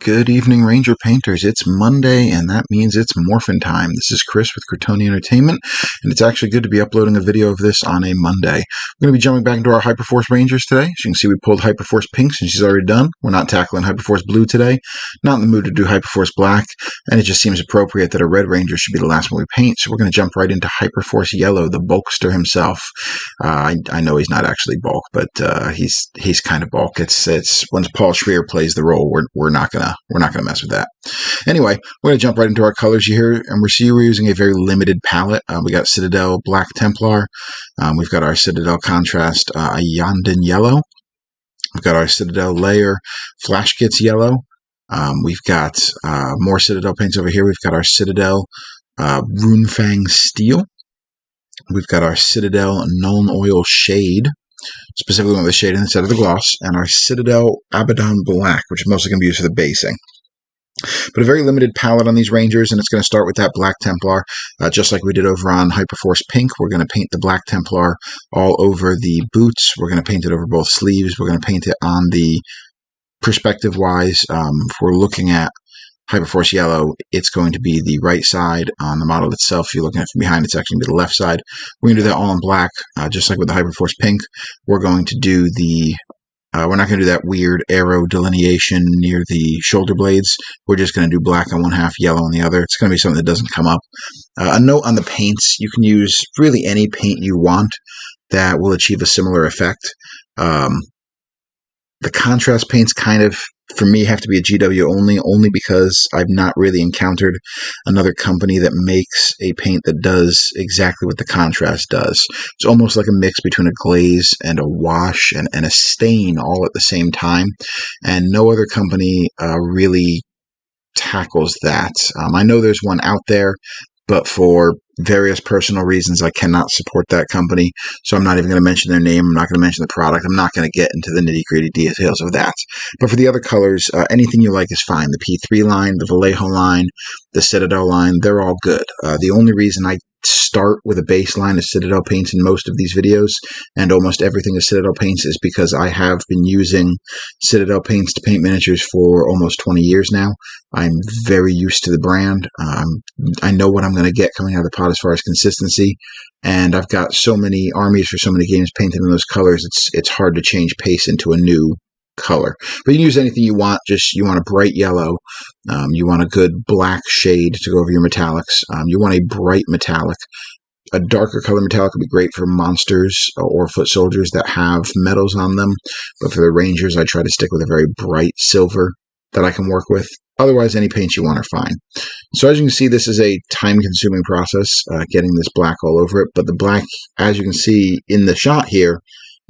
Good evening, Ranger painters. It's Monday, and that means it's Morphin time. This is Chris with Crotoni Entertainment, and it's actually good to be uploading a video of this on a Monday. We're going to be jumping back into our Hyperforce Rangers today. As you can see, we pulled Hyperforce Pink since she's already done. We're not tackling Hyperforce Blue today. Not in the mood to do Hyperforce Black, and it just seems appropriate that a Red Ranger should be the last one we paint, so we're going to jump right into Hyperforce Yellow, the bulkster himself. I know he's not actually bulk, but he's kind of bulk. It's once Paul Schreier plays the role, we're not gonna mess with that. Anyway, we're going to jump right into our colors here, and we're using a very limited palette. We got Citadel Black Templar. We've got our Citadel Contrast Yandin Yellow. We've got our Citadel Layer Flash Kits Yellow. We've got more Citadel paints over here. We've got our Citadel Runefang Steel. We've got our Citadel Nuln Oil Shade, specifically with the shade instead of the gloss, and our Citadel Abaddon Black, which is mostly going to be used for the basing. But a very limited palette on these Rangers, and it's going to start with that Black Templar. Just like we did over on Hyperforce Pink, we're going to paint the Black Templar all over the boots. We're going to paint it over both sleeves. We're going to paint it on the perspective-wise. If we're looking at Hyperforce Yellow, it's going to be the right side on the model itself. If you're looking at it from behind, it's actually going to be the left side. We're going to do that all in black, just like with the Hyperforce Pink. We're going to do the we're not going to do that weird arrow delineation near the shoulder blades. We're just going to do black on one half, yellow on the other. It's going to be something that doesn't come up. A note on the paints: you can use really any paint you want that will achieve a similar effect. The contrast paints kind of, for me, have to be a GW only because I've not really encountered another company that makes a paint that does exactly what the contrast does. It's almost like a mix between a glaze and a wash and a stain all at the same time, and no other company really tackles that. I know there's one out there, but for various personal reasons, I cannot support that company, so I'm not even going to mention their name. I'm not going to mention the product. I'm not going to get into the nitty-gritty details of that. But for the other colors, anything you like is fine. The P3 line, the Vallejo line, the Citadel line, they're all good. The only reason I start with a baseline of Citadel paints in most of these videos, and almost everything is Citadel paints, is because I have been using Citadel paints to paint miniatures for almost 20 years now. I'm very used to the brand. I know what I'm going to get coming out of the pot as far as consistency, and I've got so many armies for so many games painted in those colors, it's hard to change pace into a new color. But you can use anything you want. Just, you want a bright yellow, you want a good black shade to go over your metallics, you want a bright metallic. A darker color metallic would be great for monsters or foot soldiers that have metals on them, but for the Rangers, I try to stick with a very bright silver that I can work with. Otherwise, any paints you want are fine. So as you can see, this is a time-consuming process, getting this black all over it, but the black, as you can see in the shot here,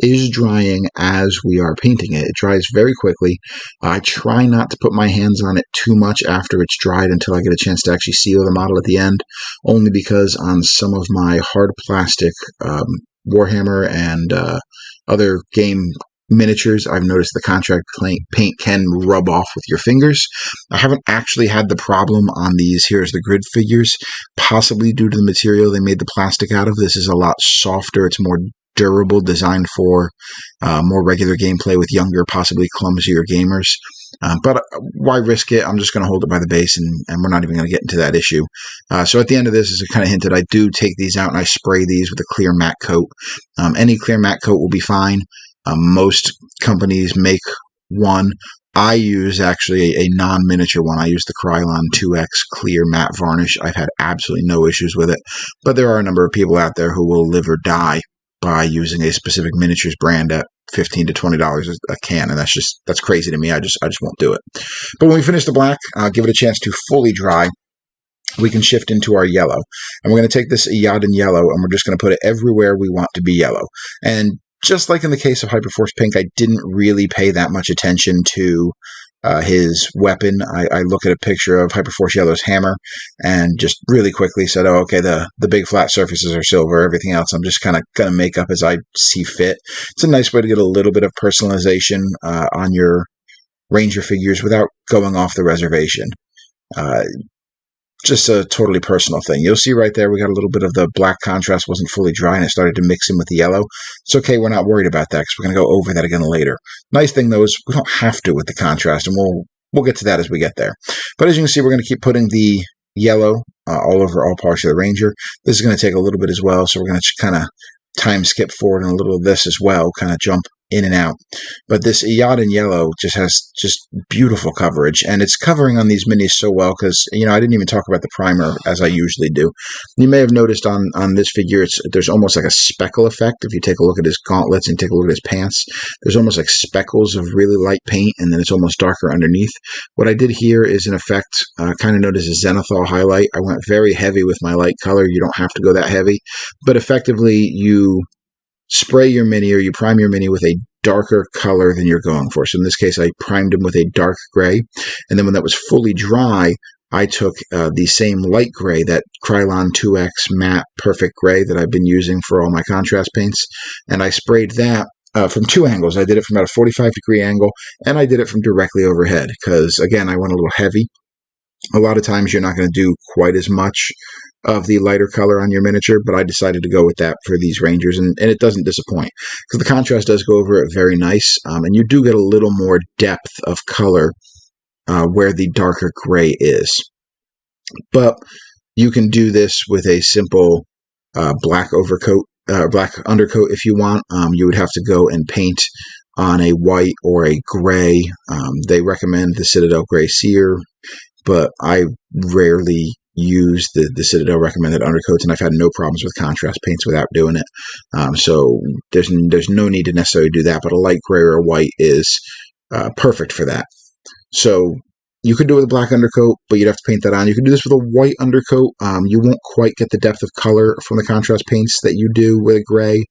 is drying as we are painting it. It dries very quickly. I try not to put my hands on it too much after it's dried until I get a chance to actually seal the model at the end, only because on some of my hard plastic Warhammer and other game miniatures, I've noticed the contrast paint can rub off with your fingers. I haven't actually had the problem on these Here's the Grid figures, possibly due to the material they made the plastic out of. This is a lot softer. It's more durable, designed for more regular gameplay with younger, possibly clumsier gamers. But why risk it? I'm just going to hold it by the base, and we're not even going to get into that issue. So at the end of this, as I kind of hinted, I do take these out and I spray these with a clear matte coat. Any clear matte coat will be fine. Most companies make one. I use actually a non-miniature one. I use the Krylon 2X clear matte varnish. I've had absolutely no issues with it. But there are a number of people out there who will live or die by using a specific miniatures brand at $15 to $20 a can, and that's crazy to me. I just won't do it. But when we finish the black, give it a chance to fully dry, we can shift into our yellow. And we're going to take this Yadin yellow, and we're just going to put it everywhere we want to be yellow. And just like in the case of Hyperforce Pink, I didn't really pay that much attention to his weapon. I look at a picture of Hyperforce Yellow's hammer and just really quickly said, oh, okay, the big flat surfaces are silver. Everything else I'm just kind of going to make up as I see fit. It's a nice way to get a little bit of personalization on your Ranger figures without going off the reservation. Just a totally personal thing. You'll see right there we got a little bit of the black contrast wasn't fully dry and it started to mix in with the yellow. It's okay, we're not worried about that because we're going to go over that again later. Nice thing though is we don't have to with the contrast, and we'll get to that as we get there. But as you can see, we're going to keep putting the yellow all over all parts of the Ranger. This is going to take a little bit as well, so we're going to kind of time skip forward and a little of this as well, kind of jump in and out. But this Iyad in yellow just has just beautiful coverage, and it's covering on these minis so well because, you know, I didn't even talk about the primer as I usually do. You may have noticed on this figure, there's almost like a speckle effect. If you take a look at his gauntlets and take a look at his pants, there's almost like speckles of really light paint, and then it's almost darker underneath. What I did here is, in effect, kind of notice a zenithal highlight. I went very heavy with my light color. You don't have to go that heavy, but effectively you spray your mini or you prime your mini with a darker color than you're going for. So in this case, I primed him with a dark gray, and then when that was fully dry, I took the same light gray, that Krylon 2X matte perfect gray that I've been using for all my contrast paints, and I sprayed that from two angles. I did it from about a 45-degree angle, and I did it from directly overhead because, again, I went a little heavy. A lot of times you're not going to do quite as much of the lighter color on your miniature, but I decided to go with that for these Rangers, and it doesn't disappoint because the contrast does go over it very nice, and you do get a little more depth of color where the darker gray is. But you can do this with a simple black overcoat, black undercoat if you want. You would have to go and paint on a white or a gray. They recommend the Citadel Gray Sear, but I rarely use the Citadel recommended undercoats, and I've had no problems with contrast paints without doing it. So there's no need to necessarily do that, but a light gray or a white is perfect for that. So you could do it with a black undercoat, but you'd have to paint that on. You can do this with a white undercoat. You won't quite get the depth of color from the contrast paints that you do with a gray,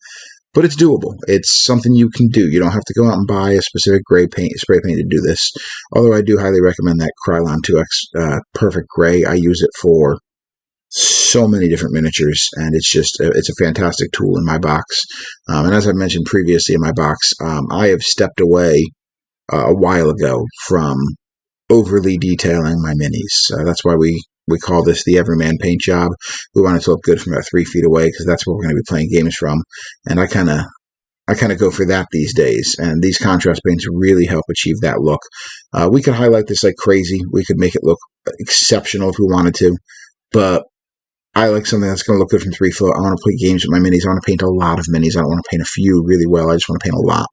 but it's doable. It's something you can do. You don't have to go out and buy a specific spray paint to do this. Although I do highly recommend that Krylon 2X Perfect Gray. I use it for so many different miniatures, and it's a fantastic tool in my box. And as I mentioned previously in my box, I have stepped away a while ago from overly detailing my minis. That's why we call this the Everyman paint job. We want it to look good from about 3 feet away because that's where we're going to be playing games from. And I kind of go for that these days. And these contrast paints really help achieve that look. We could highlight this like crazy. We could make it look exceptional if we wanted to. But I like something that's going to look good from 3 foot. I want to play games with my minis. I want to paint a lot of minis. I don't want to paint a few really well. I just want to paint a lot.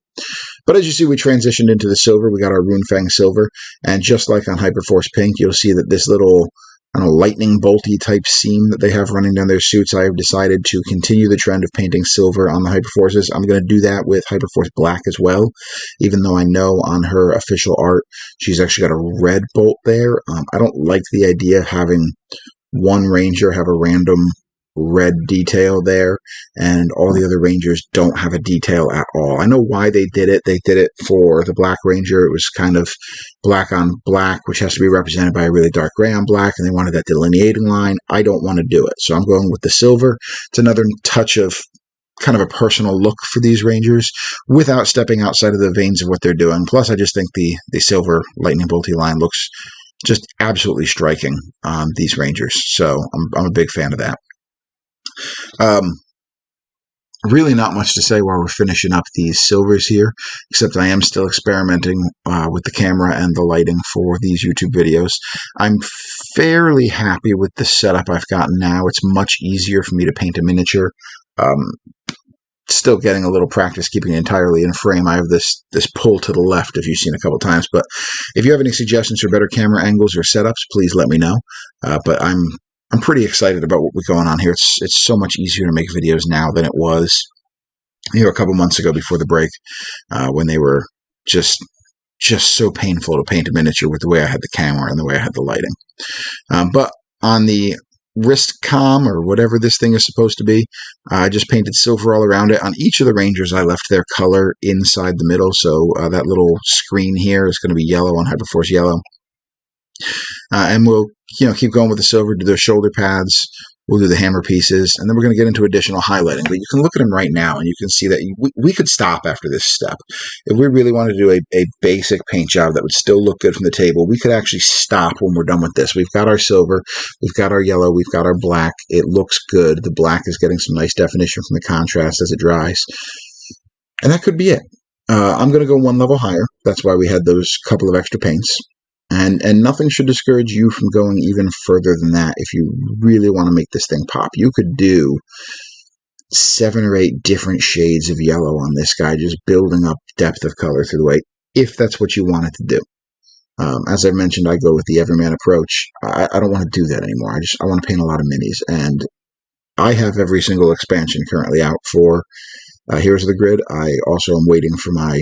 But as you see, we transitioned into the silver. We got our Runefang silver. And just like on Hyperforce pink, you'll see that this little lightning bolty type seam that they have running down their suits, I have decided to continue the trend of painting silver on the Hyperforces. I'm going to do that with Hyperforce black as well, even though I know on her official art she's actually got a red bolt there. I don't like the idea of having one Ranger have a random red detail there, and all the other Rangers don't have a detail at all. I know why they did it. They did it for the Black Ranger. It was kind of black on black, which has to be represented by a really dark gray on black, and they wanted that delineating line. I don't want to do it, so I'm going with the silver. It's another touch of kind of a personal look for these Rangers without stepping outside of the veins of what they're doing. Plus, I just think the silver lightning bolty line looks just absolutely striking on these Rangers, so I'm a big fan of that. Really not much to say while we're finishing up these silvers here, except I am still experimenting with the camera and the lighting for these YouTube videos. I'm fairly happy with the setup I've gotten now. It's much easier for me to paint a miniature. Still getting a little practice keeping it entirely in frame. I have this pull to the left, if you've seen a couple times. But if you have any suggestions for better camera angles or setups, please let me know. But I'm pretty excited about what we're going on here. It's so much easier to make videos now than it was, a couple months ago before the break, when they were just so painful to paint a miniature with the way I had the camera and the way I had the lighting. But on the wrist comm, or whatever this thing is supposed to be, I just painted silver all around it. On each of the Rangers, I left their color inside the middle, so that little screen here is going to be yellow on Hyperforce Yellow. And we'll keep going with the silver, do their shoulder pads, we'll do the hammer pieces, and then we're going to get into additional highlighting. But you can look at them right now, and you can see that we could stop after this step. If we really wanted to do a basic paint job that would still look good from the table, we could actually stop when we're done with this. We've got our silver, we've got our yellow, we've got our black. It looks good. The black is getting some nice definition from the contrast as it dries. And that could be it. I'm going to go one level higher. That's why we had those couple of extra paints. And nothing should discourage you from going even further than that if you really want to make this thing pop. You could do 7 or 8 different shades of yellow on this guy, just building up depth of color through the way, if that's what you wanted to do. As I mentioned, I go with the everyman approach. I don't want to do that anymore. I want to paint a lot of minis, and I have every single expansion currently out for Heroes of the Grid. I also am waiting for my,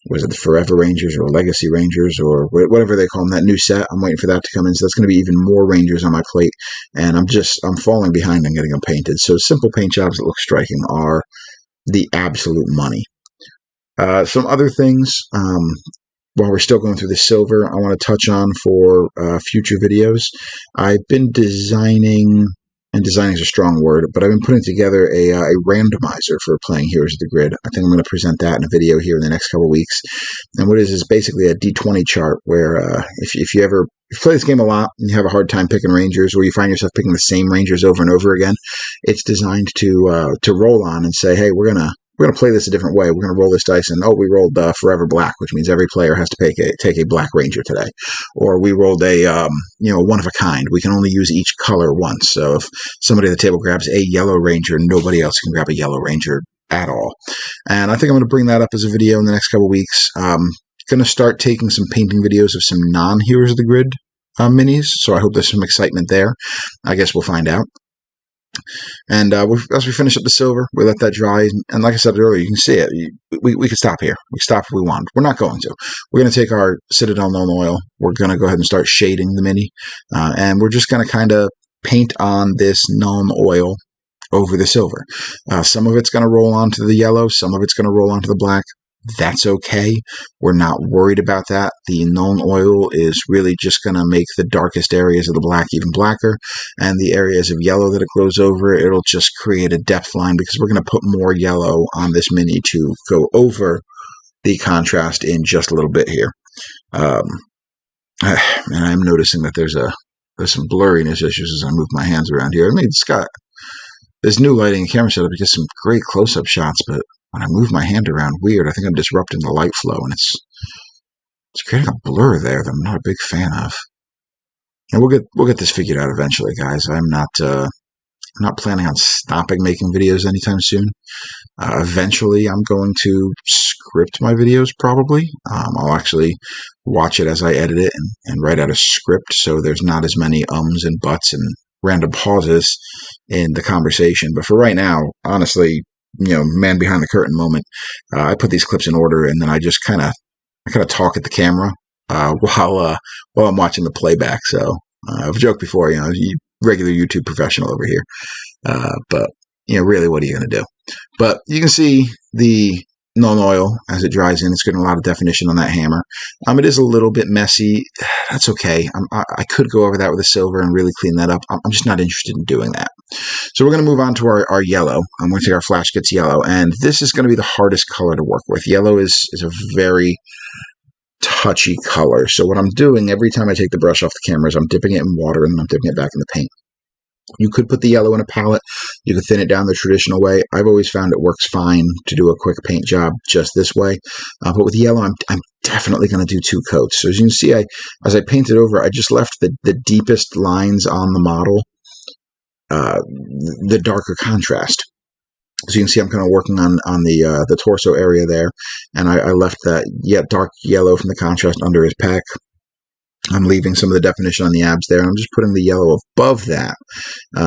was it the Forever Rangers or Legacy Rangers or whatever they call them, that new set. I'm waiting for that to come in, so that's going to be even more Rangers on my plate, and I'm falling behind on getting them painted. So simple paint jobs that look striking are the absolute money. Some other things, while we're still going through the silver, I want to touch on for future videos. I've been designing, and designing is a strong word, but I've been putting together a randomizer for playing Heroes of the Grid. I think I'm going to present that in a video here in the next couple of weeks. And what it is basically a D20 chart where if you play this game a lot and you have a hard time picking Rangers, or you find yourself picking the same Rangers over and over again, it's designed to roll on and say, hey, we're gonna play this a different way. We're going to roll this dice, and we rolled Forever Black, which means every player has to take a Black Ranger today. Or we rolled a one of a kind. We can only use each color once. So if somebody at the table grabs a Yellow Ranger, nobody else can grab a Yellow Ranger at all. And I think I'm going to bring that up as a video in the next couple of weeks. Going to start taking some painting videos of some non-Heroes of the Grid minis, so I hope there's some excitement there. I guess we'll find out. And as we finish up the silver, we let that dry. And like I said earlier, you can see it. We could stop here. We stop if we want. We're not going to. We're going to take our Citadel Known Oil. We're going to go ahead and start shading the mini. And we're just going to kind of paint on this known oil over the silver. Some of it's going to roll onto the yellow. Some of it's going to roll onto the black. That's okay. We're not worried about that. The known oil is really just going to make the darkest areas of the black even blacker, and the areas of yellow that it glows over, it'll just create a depth line because we're going to put more yellow on this mini to go over the contrast in just a little bit here. And I'm noticing that there's some blurriness issues as I move my hands around here. I mean, it's got this new lighting and camera setup. It gets some great close-up shots, but when I move my hand around weird, I think I'm disrupting the light flow, and it's creating a blur there that I'm not a big fan of. And we'll get this figured out eventually, guys. I'm not planning on stopping making videos anytime soon. Eventually, I'm going to script my videos, probably. I'll actually watch it as I edit it and write out a script, so there's not as many ums and buts and random pauses in the conversation. But for right now, honestly, man behind the curtain moment. I put these clips in order, and then I just kind of talk at the camera while I'm watching the playback. So I've joked before, regular YouTube professional over here. But really, what are you going to do? But you can see the known oil as it dries in. It's getting a lot of definition on that hammer. It is a little bit messy. That's okay. I could go over that with a silver and really clean that up. I'm just not interested in doing that. So we're going to move on to our yellow. I'm going to take our Flash Gets Yellow, and this is going to be the hardest color to work with. Yellow is a very touchy color. So what I'm doing every time I take the brush off the camera is I'm dipping it in water and then I'm dipping it back in the paint. You could put the yellow in a palette. You could thin it down the traditional way. I've always found it works fine to do a quick paint job just this way. But with yellow, I'm definitely going to do 2 coats. So as you can see, as I painted over, I just left the deepest lines on the model, the darker contrast. So you can see I'm kind of working on the torso area there, and I left that dark yellow from the contrast under his pack. I'm leaving some of the definition on the abs there, and I'm just putting the yellow above that.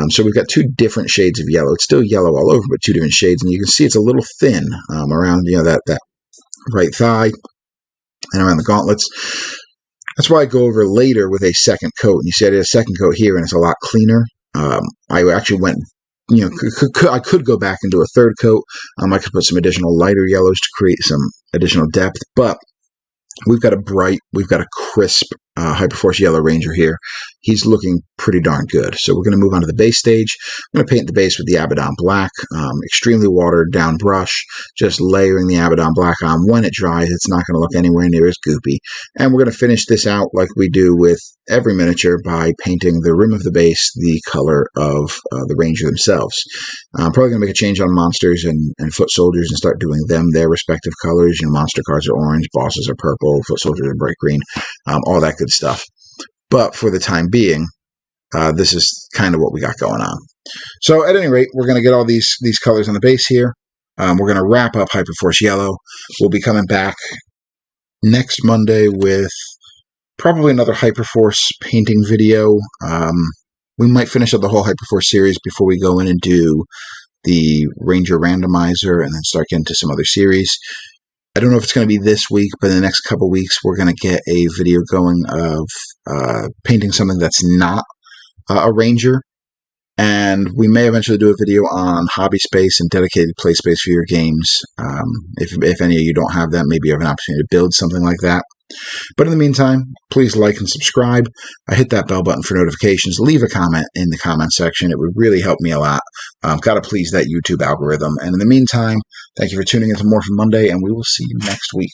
So we've got 2 different shades of yellow. It's still yellow all over, but 2 different shades, and you can see it's a little thin around that right thigh and around the gauntlets. That's why I go over later with a second coat. And you see I did a second coat here, and it's a lot cleaner. I actually went, I could go back and do a third coat. I could put some additional lighter yellows to create some additional depth, but we've got a crisp Hyperforce Yellow Ranger here. He's looking pretty darn good. So we're going to move on to the base stage. I'm going to paint the base with the Abaddon Black, extremely watered down brush, just layering the Abaddon Black on. When it dries, it's not going to look anywhere near as goopy. And we're going to finish this out like we do with every miniature by painting the rim of the base the color of the Ranger themselves. I'm probably going to make a change on monsters and foot soldiers and start doing them their respective colors. Monster cards are orange, bosses are purple, foot soldiers are bright green, all that good stuff. But for the time being, this is kind of what we got going on. So at any rate, we're going to get all these colors on the base here. We're going to wrap up Hyperforce Yellow. We'll be coming back next Monday with probably another Hyperforce painting video. We might finish up the whole Hyperforce series before we go in and do the Ranger Randomizer and then start getting to some other series. I don't know if it's going to be this week, but in the next couple weeks, we're going to get a video going of painting something that's not a Ranger. And we may eventually do a video on hobby space and dedicated play space for your games. If any of you don't have that, maybe you have an opportunity to build something like that. But in the meantime, please like and subscribe. Hit that bell button for notifications. Leave a comment in the comment section. It would really help me a lot. Got to please that YouTube algorithm. And in the meantime, thank you for tuning into Morphin Monday, and we will see you next week.